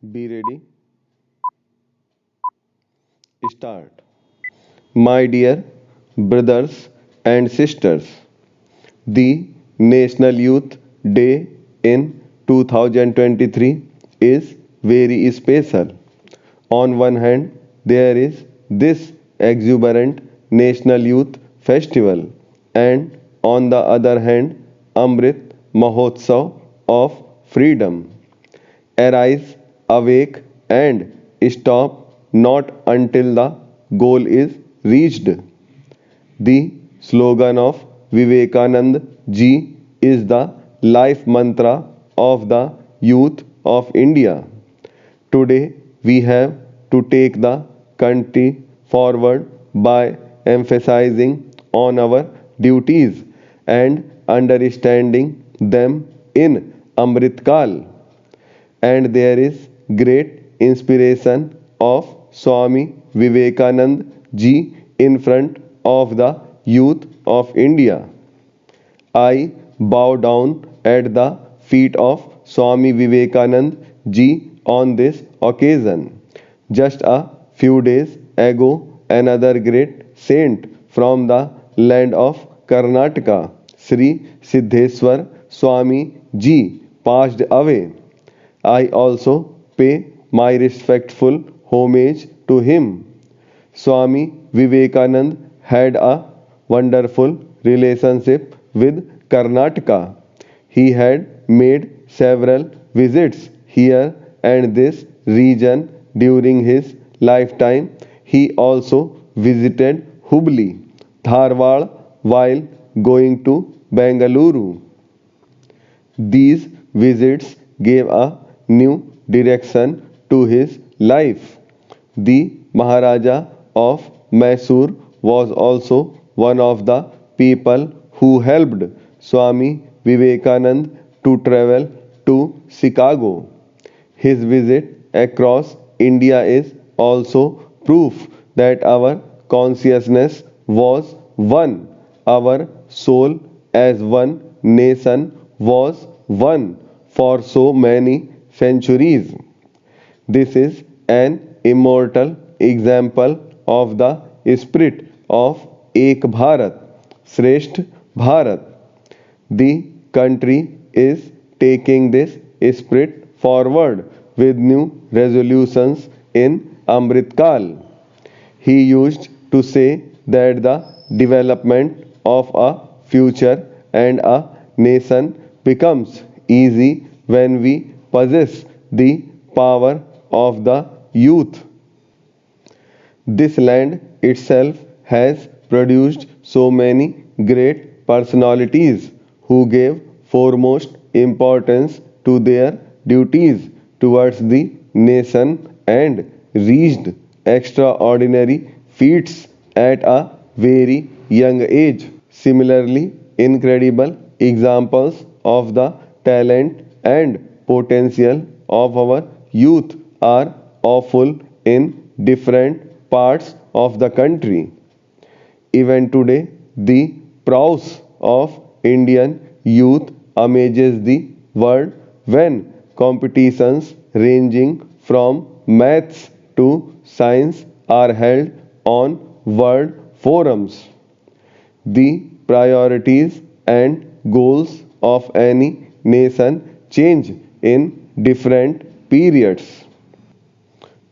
Be ready, start. My dear brothers and sisters, the National Youth Day in 2023 is very special. On one hand, there is this exuberant National Youth Festival, and on the other hand, Amrit Mahotsav of Freedom. Arise, awake, and stop not until the goal is reached. The slogan of Vivekanand ji is the life mantra of the youth of India. Today, we have to take the country forward by emphasizing on our duties and understanding them in Amritkal. And there is great inspiration of Swami Vivekanand ji in front of the youth of India. I bow down at the feet of Swami Vivekanand ji on this occasion. Just a few days ago, another great saint from the land of Karnataka, Sri Siddheswar Swami ji, passed away. I also pay my respectful homage to him. Swami Vivekanand had a wonderful relationship with Karnataka. He had made several visits here and this region during his lifetime. He also visited Hubli, Dharwad while going to Bengaluru. These visits gave a new direction to his life. The Maharaja of Mysore was also one of the people who helped Swami Vivekanand to travel to Chicago. His visit across India is also proof that our consciousness was one, our soul as one nation was one for so many centuries. This is an immortal example of the spirit of Ek Bharat, Shresth Bharat. The country is taking this spirit forward with new resolutions in Amritkal. He used to say that the development of a future and a nation becomes easy when we possess the power of the youth. This land itself has produced so many great personalities who gave foremost importance to their duties towards the nation and reached extraordinary feats at a very young age. Similarly, incredible examples of the talent and potential of our youth are awful in different parts of the country. Even today, the prowess of Indian youth amazes the world when competitions ranging from maths to science are held on world forums. The priorities and goals of any nation change in different periods.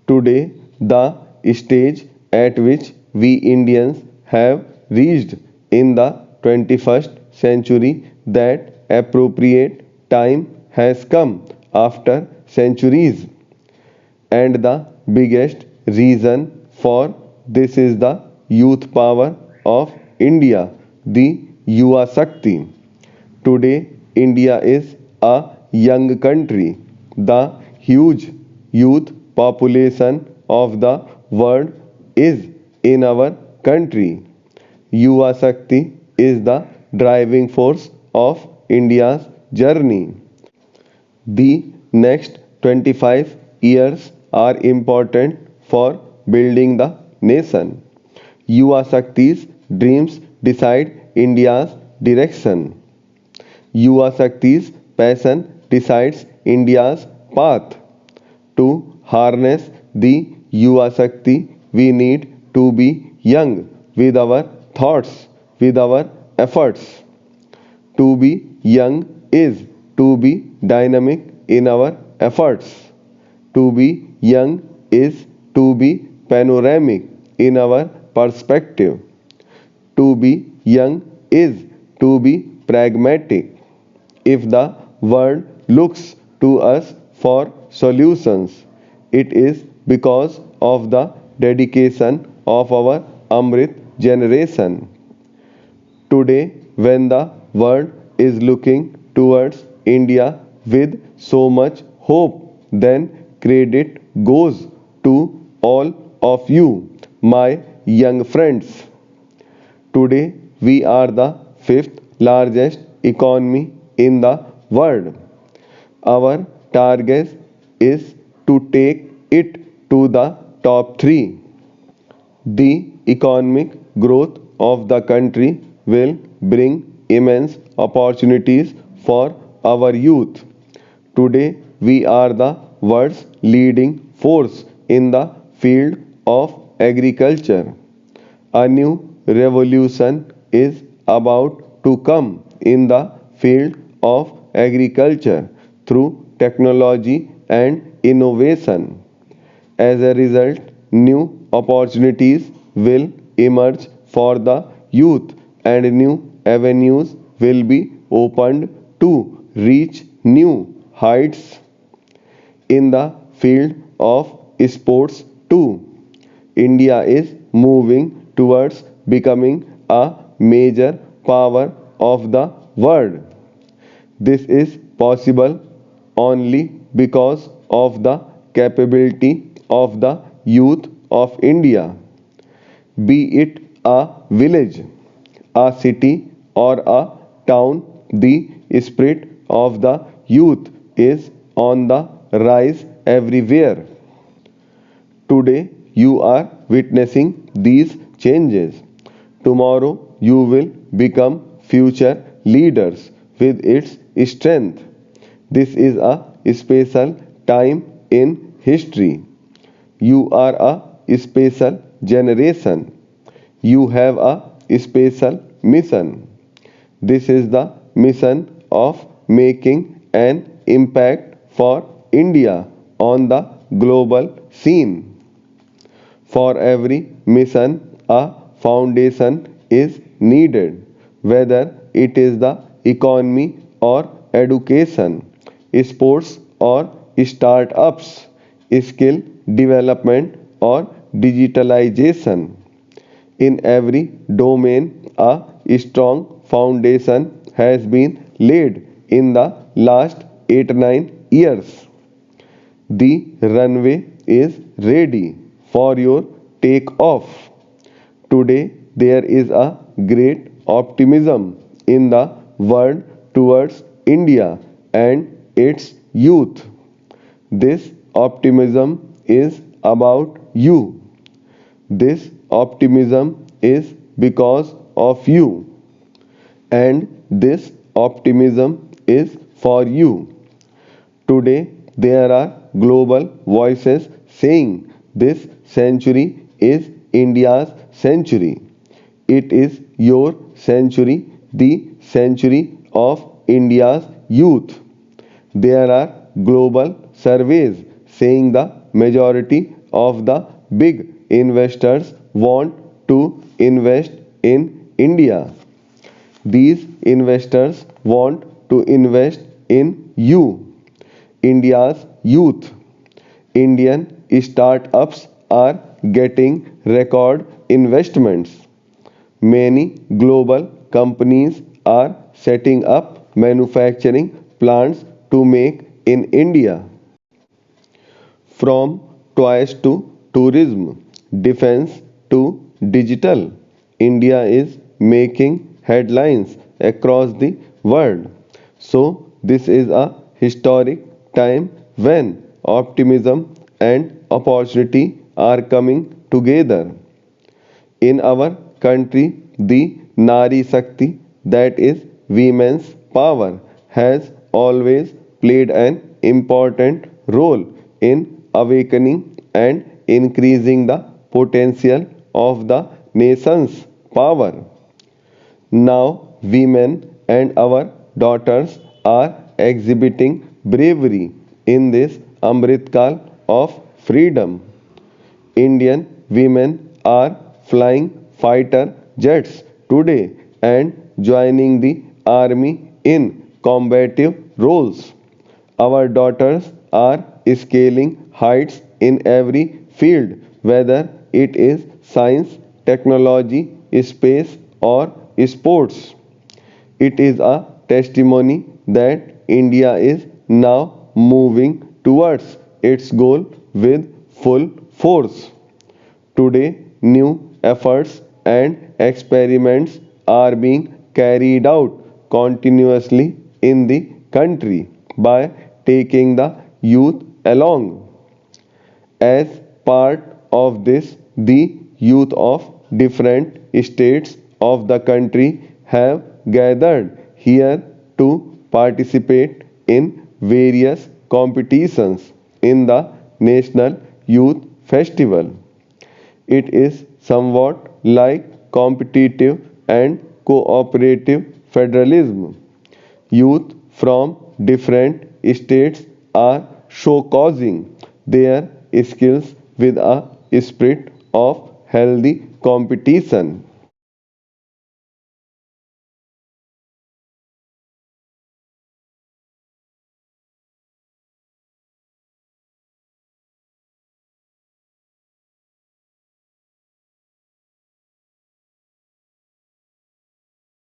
Today, the stage at which we Indians have reached in the 21st century, that appropriate time has come after centuries. And the biggest reason for this is the youth power of India, the Yuva Shakti. Today, India is a young country. The huge youth population of the world is in our country. Yuva Shakti is the driving force of India's journey. The next 25 years are important for building the nation. Yuva Shakti's dreams decide India's direction. Yuva Shakti's passion decides India's path. To harness the Yuva Shakti, we need to be young with our thoughts, with our efforts. To be young is to be dynamic in our efforts. To be young is to be panoramic in our perspective. To be young is to be pragmatic. If the world looks to us for solutions, it is because of the dedication of our Amrit generation. Today, when the world is looking towards India with so much hope, then credit goes to all of you, my young friends. Today, we are the fifth largest economy in the world. Our target is to take it to the top 3. The economic growth of the country will bring immense opportunities for our youth. Today, we are the world's leading force in the field of agriculture. A new revolution is about to come in the field of agriculture through technology and innovation. As a result, new opportunities will emerge for the youth and new avenues will be opened to reach new heights in the field of sports too. India is moving towards becoming a major power of the world. This is possible only because of the capability of the youth of India. Be it a village, a city, or a town, the spirit of the youth is on the rise everywhere. Today, you are witnessing these changes. Tomorrow, you will become future leaders with its strength. This is a special time in history. You are a special generation. You have a special mission. This is the mission of making an impact for India on the global scene. For every mission, a foundation is needed, whether it is the economy or education, sports or startups, skill development or digitalization. In every domain, a strong foundation has been laid in the last 8 9 years. The runway is ready for your takeoff. Today, there is a great optimism in the world towards India and its youth. This optimism is about you. This optimism is because of you. And this optimism is for you. Today, there are global voices saying this century is India's century. It is your century, the century of India's youth. There are global surveys saying the majority of the big investors want to invest in India. These investors want to invest in you, India's youth. Indian startups are getting record investments. Many global companies are setting up manufacturing plants to make in India. From toys to tourism, defense to digital, India is making headlines across the world. So, this is a historic time when optimism and opportunity are coming together. In our country, the Nari Shakti, that is women's power, has always played an important role in awakening and increasing the potential of the nation's power. Now, women and our daughters are exhibiting bravery in this Amritkal of freedom. Indian women are flying fighter jets today and joining the army in combative roles. Our daughters are scaling heights in every field, whether it is science, technology, space, or sports. It is a testimony that India is now moving towards its goal with full force. Today, new efforts and experiments are being carried out continuously in the country by taking the youth along. As part of this, the youth of different states of the country have gathered here to participate in various competitions in the National Youth Festival. It is somewhat like competitive and cooperative federalism. Youth from different states are showcasing their skills with a spirit of healthy competition.